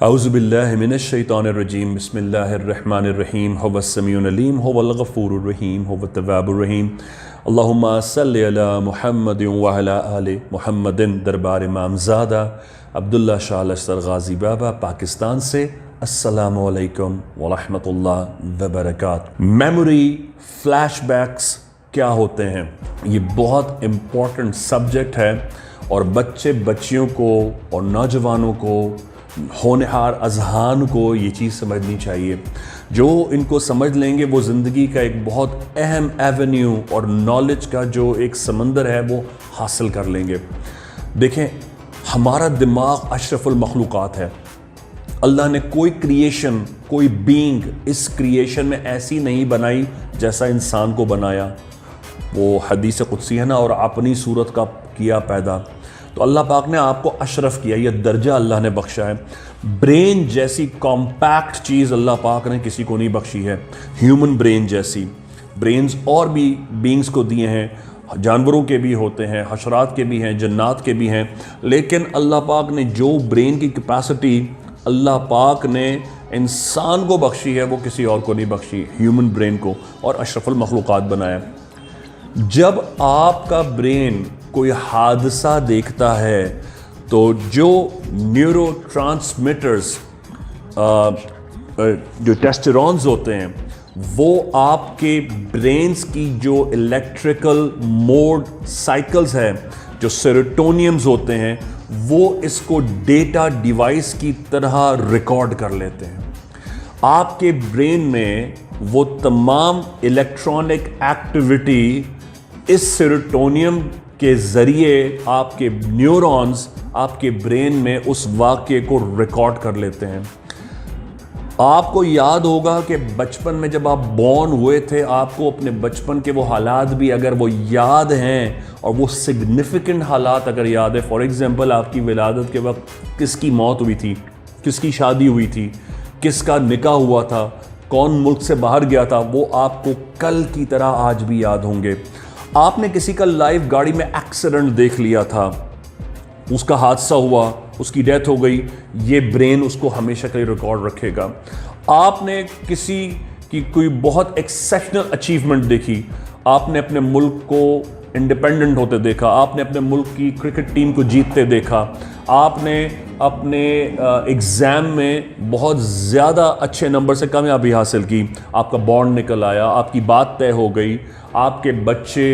औज़ुबिल्लाहि मिनश्शैतानिर्रजीम बिस्मिल्लाहिर्रहमानिर्रहीम हुवस्समीउल अलीम हुवल गफ़ूरुर रहीम हुवत तव्वाबुर रहीम अल्लाहुम्मा सल्लि अला मुहम्मदिन व अला आलि मुहम्मदिन। दरबार इमामज़ादा अब्दुल्ला शाह लश्कर गाज़ी बाबा पाकिस्तान से अस्सलामु अलैकुम व रहमतुल्लाहि व बरकातुहू। मेमोरी फ्लैशबैक्स क्या होते हैं, ये बहुत इम्पोर्टेंट सब्जेक्ट है और बच्चे बच्चियों को और नौजवानों को, होनहार अज़हान को ये चीज़ समझनी चाहिए। जो इनको समझ लेंगे वो ज़िंदगी का एक बहुत अहम एवेन्यू और नॉलेज का जो एक समंदर है वो हासिल कर लेंगे। देखें, हमारा दिमाग अशरफुल मखलूक़ात है। अल्लाह ने कोई क्रिएशन, कोई बीइंग इस क्रिएशन में ऐसी नहीं बनाई जैसा इंसान को बनाया। वो हदीस कुदसी है ना, और अपनी सूरत का किया पैदा। तो अल्लाह पाक ने आपको अशरफ किया, यह दर्जा अल्लाह ने बख्शा है। ब्रेन जैसी कॉम्पैक्ट चीज़ अल्लाह पाक ने किसी को नहीं बख्शी है। ह्यूमन ब्रेन जैसी ब्रेन्स और भी बींग्स को दिए हैं, जानवरों के भी होते हैं, हशरात के भी हैं, जन्नात के भी हैं, लेकिन अल्लाह पाक ने जो ब्रेन की कैपेसिटी अल्लाह पाक ने इंसान को बख्शी है वो किसी और को नहीं बख्शी, ह्यूमन ब्रेन को, और अशरफुल मखलूक़ात बनाया। जब आपका ब्रेन कोई हादसा देखता है तो जो न्यूरो ट्रांसमिटर्स, जो टेस्टोस्टेरोन्स होते हैं, वो आपके ब्रेन्स की जो इलेक्ट्रिकल मोड साइकिल्स है, जो सेरोटोनियम्स होते हैं, वो इसको डेटा डिवाइस की तरह रिकॉर्ड कर लेते हैं। आपके ब्रेन में वो तमाम इलेक्ट्रॉनिक एक्टिविटी इस सेरोटोनियम के ज़रिए आपके न्यूरॉन्स आपके ब्रेन में उस वाक़ये को रिकॉर्ड कर लेते हैं। आपको याद होगा कि बचपन में जब आप बॉर्न हुए थे, आपको अपने बचपन के वो हालात भी अगर वो याद हैं और वो सिग्निफिकेंट हालात अगर याद है, फॉर एग्ज़ाम्पल आपकी विलादत के वक्त किसकी मौत हुई थी, किसकी शादी हुई थी, किसका निकाह हुआ था, कौन मुल्क से बाहर गया था, वो आपको कल की तरह आज भी याद होंगे। आपने किसी का लाइव गाड़ी में एक्सीडेंट देख लिया था, उसका हादसा हुआ, उसकी डेथ हो गई, ये ब्रेन उसको हमेशा के लिए रिकॉर्ड रखेगा। आपने किसी की कोई बहुत एक्सेप्शनल अचीवमेंट देखी, आपने अपने मुल्क को इंडिपेंडेंट होते देखा, आपने अपने मुल्क की क्रिकेट टीम को जीतते देखा, आपने अपने एग्ज़ाम में बहुत ज़्यादा अच्छे नंबर से कामयाबी हासिल की, आपका बॉन्ड निकल आया, आपकी बात तय हो गई, आपके बच्चे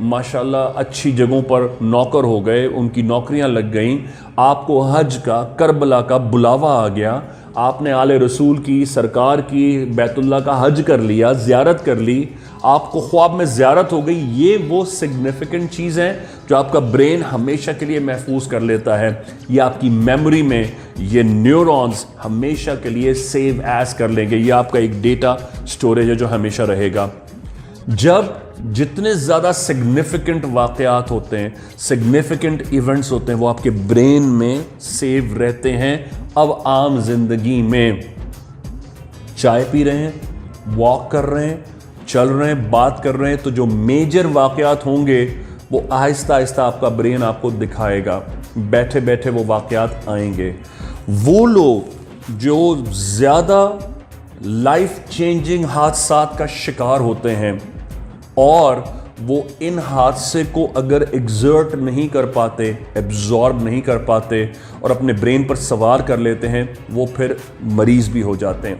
माशाल्लाह अच्छी जगहों पर नौकर हो गए, उनकी नौकरियां लग गईं, आपको हज का, करबला का बुलावा आ गया, आपने आले रसूल की, सरकार की, बैतुल्लाह का हज कर लिया, ज़ियारत कर ली, आपको ख्वाब में ज़ियारत हो गई। ये वो सिग्निफिकेंट चीज़ है जो आपका ब्रेन हमेशा के लिए महफूज कर लेता है। ये आपकी मेमोरी में ये न्यूरॉन्स हमेशा के लिए सेव एज कर लेंगे। ये आपका एक डेटा स्टोरेज है जो हमेशा रहेगा। जब जितने ज़्यादा सिग्निफिकेंट वाक़यात होते हैं, सिग्निफिकेंट इवेंट्स होते हैं, वो आपके ब्रेन में सेव रहते हैं। अब आम जिंदगी में चाय पी रहे हैं, वॉक कर रहे हैं, चल रहे हैं, बात कर रहे हैं, तो जो मेजर वाक़यात होंगे वो आहिस्ता आहिस्ता आपका ब्रेन आपको दिखाएगा। बैठे बैठे वो वाक़यात आएंगे। वो लोग जो ज़्यादा लाइफ चेंजिंग हादसात का शिकार होते हैं और वो इन हादसे को अगर एग्जर्ट नहीं कर पाते, एब्जॉर्ब नहीं कर पाते और अपने ब्रेन पर सवार कर लेते हैं, वो फिर मरीज़ भी हो जाते हैं।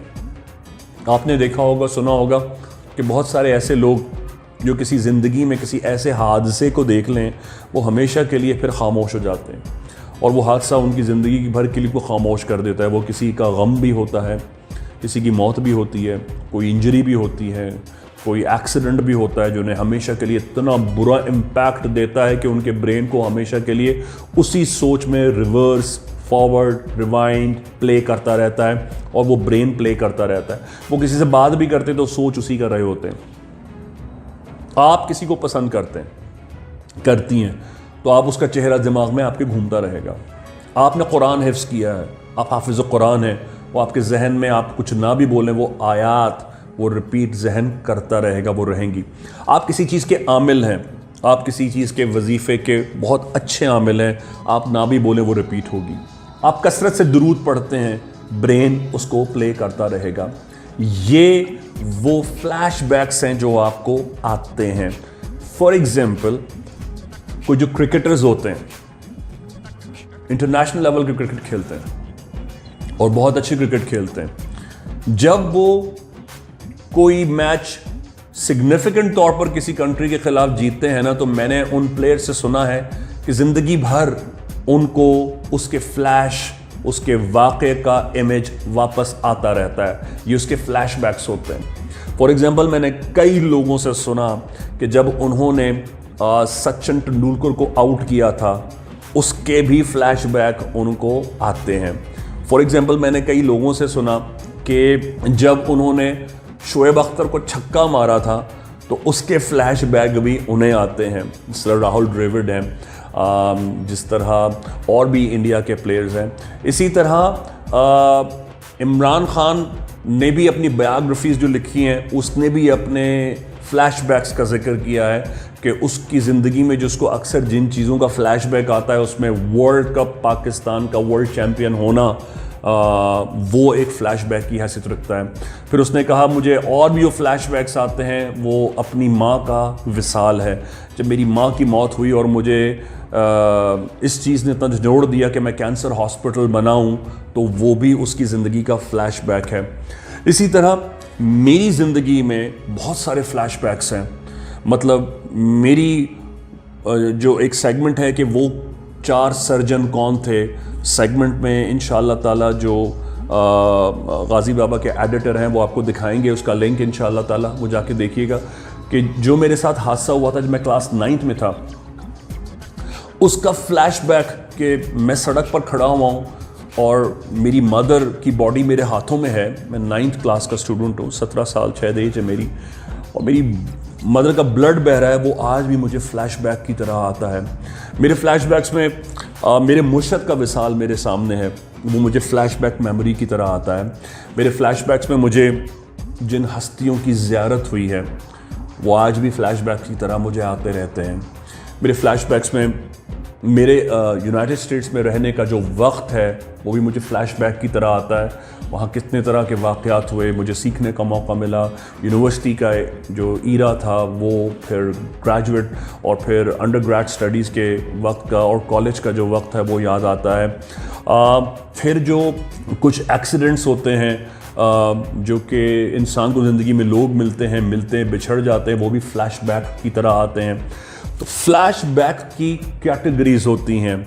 आपने देखा होगा, सुना होगा कि बहुत सारे ऐसे लोग जो किसी ज़िंदगी में किसी ऐसे हादसे को देख लें, वो हमेशा के लिए फिर खामोश हो जाते हैं और वो हादसा उनकी ज़िंदगी की भर के लिए को खामोश कर देता है। वो किसी का गम भी होता है, किसी की मौत भी होती है, कोई इंजरी भी होती है, कोई एक्सीडेंट भी होता है जो उन्हें हमेशा के लिए इतना बुरा इम्पैक्ट देता है कि उनके ब्रेन को हमेशा के लिए उसी सोच में रिवर्स, फॉरवर्ड, रिवाइंड प्ले करता रहता है और वो ब्रेन प्ले करता रहता है। वो किसी से बात भी करते तो सोच उसी कर रहे होते हैं। आप किसी को पसंद करते हैं, करती हैं, तो आप उसका चेहरा दिमाग में आपके घूमता रहेगा। आपने कुरान हिफ्ज़ किया है, आप हाफिज़ कुरान हैं, वो आपके जहन में, आप कुछ ना भी बोलें, वो आयात वो रिपीट जहन करता रहेगा, वो रहेंगी। आप किसी चीज़ के आमिल हैं, आप किसी चीज़ के वजीफ़े के बहुत अच्छे आमिल हैं, आप ना भी बोलें वो रिपीट होगी। आप कसरत से दुरूद पढ़ते हैं, ब्रेन उसको प्ले करता रहेगा। ये वो फ्लैशबैक्स हैं जो आपको आते हैं। फॉर एग्जाम्पल, कोई जो क्रिकेटर्स होते हैं, इंटरनेशनल लेवल के क्रिकेट खेलते हैं और बहुत अच्छी क्रिकेट खेलते हैं, जब वो कोई मैच सिग्निफिकेंट तौर पर किसी कंट्री के खिलाफ जीतते हैं ना, तो मैंने उन प्लेयर से सुना है कि जिंदगी भर उनको उसके फ्लैश, उसके वाक़े का इमेज वापस आता रहता है। ये उसके फ्लैशबैक्स होते हैं। फॉर एग्जांपल, मैंने कई लोगों से सुना कि जब उन्होंने सचिन तेंदुलकर को आउट किया था, उसके भी फ्लैशबैक उनको आते हैं। फॉर एग्जांपल, मैंने कई लोगों से सुना कि जब उन्होंने शोएब अख्तर को छक्का मारा था, तो उसके फ्लैशबैक भी उन्हें आते हैं। जिस तरह राहुल द्रविड़ हैं, जिस तरह और भी इंडिया के प्लेयर्स हैं। इसी तरह इमरान खान ने भी अपनी बायोग्राफीज़ जो लिखी हैं, उसने भी अपने फ्लैशबैक्स का जिक्र किया है कि उसकी ज़िंदगी में जो उसको अक्सर जिन चीज़ों का फ्लैशबैक आता है, उसमें वर्ल्ड कप, पाकिस्तान का वर्ल्ड चैम्पियन होना, वो एक फ़्लैशबैक की हैसियत रखता है। फिर उसने कहा, मुझे और भी जो फ्लैशबैक्स आते हैं वो अपनी माँ का विसाल है। जब मेरी माँ की मौत हुई और मुझे इस चीज़ ने इतना जोड़ दिया कि मैं कैंसर हॉस्पिटल बनाऊं, तो वो भी उसकी ज़िंदगी का फ्लैशबैक है। इसी तरह मेरी ज़िंदगी में बहुत सारे फ्लैशबैक्स हैं। मतलब मेरी जो एक सेगमेंट है कि वो 4 सर्जन कौन थे, सेगमेंट में इंशाअल्लाह ताला जो गाजी बाबा के एडिटर हैं वो आपको दिखाएंगे, उसका लिंक इंशाअल्लाह ताला वो जाके देखिएगा कि जो मेरे साथ हादसा हुआ था जब मैं क्लास 9th में था, उसका फ्लैशबैक कि मैं सड़क पर खड़ा हुआ हूँ और मेरी मदर की बॉडी मेरे हाथों में है। मैं 9th क्लास का स्टूडेंट हूँ, 17 साल 6 एज है मेरी, और मेरी मदर का ब्लड बह रहा है। वो आज भी मुझे फ्लैशबैक की तरह आता है। मेरे फ्लैशबैक्स में मेरे मुर्शद का विसाल मेरे सामने है, वो मुझे फ्लैशबैक मेमोरी की तरह आता है। मेरे फ्लैशबैक्स में मुझे जिन हस्तियों की ज़ियारत हुई है वो आज भी फ्लैशबैक की तरह मुझे आते रहते हैं। मेरे फ्लैशबैक्स में मेरे यूनाइटेड स्टेट्स में रहने का जो वक्त है वो भी मुझे फ़्लैशबैक की तरह आता है। वहाँ कितने तरह के वाक़यात हुए, मुझे सीखने का मौका मिला। यूनिवर्सिटी का जो ईरा था वो, फिर ग्रेजुएट और फिर अंडरग्रेड स्टडीज़ के वक्त का और कॉलेज का जो वक्त है वो याद आता है। फिर जो कुछ एक्सीडेंट्स होते हैं जो कि इंसान को ज़िंदगी में लोग मिलते बिछड़ जाते हैं, वो भी फ़्लैशबैक की तरह आते हैं। तो फ्लैशबैक की कैटेगरीज होती हैं।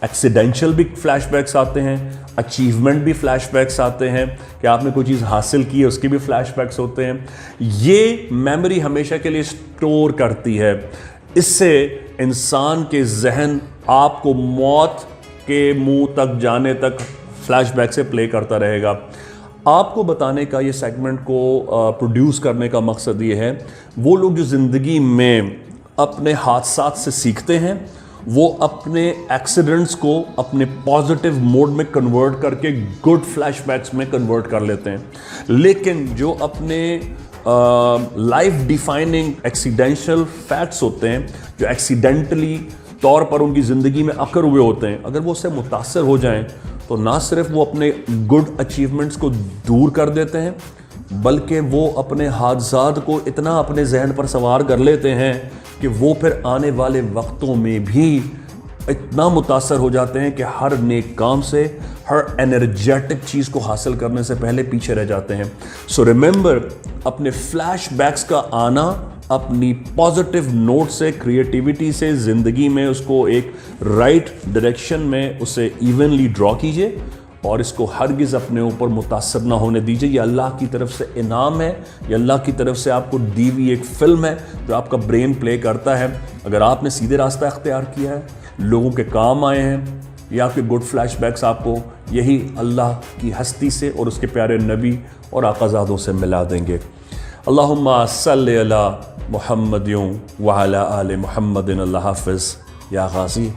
एक्सीडेंशियल भी फ्लैशबैक्स आते हैं, अचीवमेंट भी फ्लैशबैक्स आते हैं कि आपने कोई चीज़ हासिल की है, उसके भी फ्लैशबैक्स होते हैं। ये मेमोरी हमेशा के लिए स्टोर करती है। इससे इंसान के जहन आपको मौत के मुंह तक जाने तक फ्लैशबैक से प्ले करता रहेगा। आपको बताने का, ये सेगमेंट को प्रोड्यूस करने का मकसद ये है, वो लोग जो ज़िंदगी में अपने हादसात से सीखते हैं, वो अपने एक्सीडेंट्स को अपने पॉजिटिव मोड में कन्वर्ट करके गुड फ्लैशबैक्स में कन्वर्ट कर लेते हैं। लेकिन जो अपने लाइफ डिफाइनिंग एक्सीडेंशियल फैक्ट्स होते हैं, जो एक्सीडेंटली तौर पर उनकी ज़िंदगी में अकर हुए होते हैं, अगर वो उससे मुतासर हो जाएं तो ना सिर्फ वो अपने गुड अचीवमेंट्स को दूर कर देते हैं, बल्कि वो अपने हादसात को इतना अपने जहन पर सवार कर लेते हैं कि वो फिर आने वाले वक्तों में भी इतना मुतासर हो जाते हैं कि हर नेक काम से, हर एनर्जेटिक चीज़ को हासिल करने से पहले पीछे रह जाते हैं। सो रिमेंबर, अपने फ्लैशबैक्स का आना अपनी पॉजिटिव नोट से, क्रिएटिविटी से ज़िंदगी में उसको एक राइट डायरेक्शन में उसे इवनली ड्रॉ कीजिए और इसको हरगिज़ अपने ऊपर मुतासर ना होने दीजिए। ये अल्लाह की तरफ से इनाम है, ये अल्लाह की तरफ से आपको दी हुई एक फ़िल्म है जो आपका ब्रेन प्ले करता है। अगर आपने सीधे रास्ता अख्तियार किया है, लोगों के काम आए हैं, या आपके गुड फ्लैशबैक्स आपको यही अल्लाह की हस्ती से और उसके प्यारे नबी और आकाज़ादों से मिला देंगे। अल्लाहुम्मा सल्लि अला मुहम्मदिन व अला आले मुहम्मदिन। अल्लाह हाफ़िज़ या गाज़ी।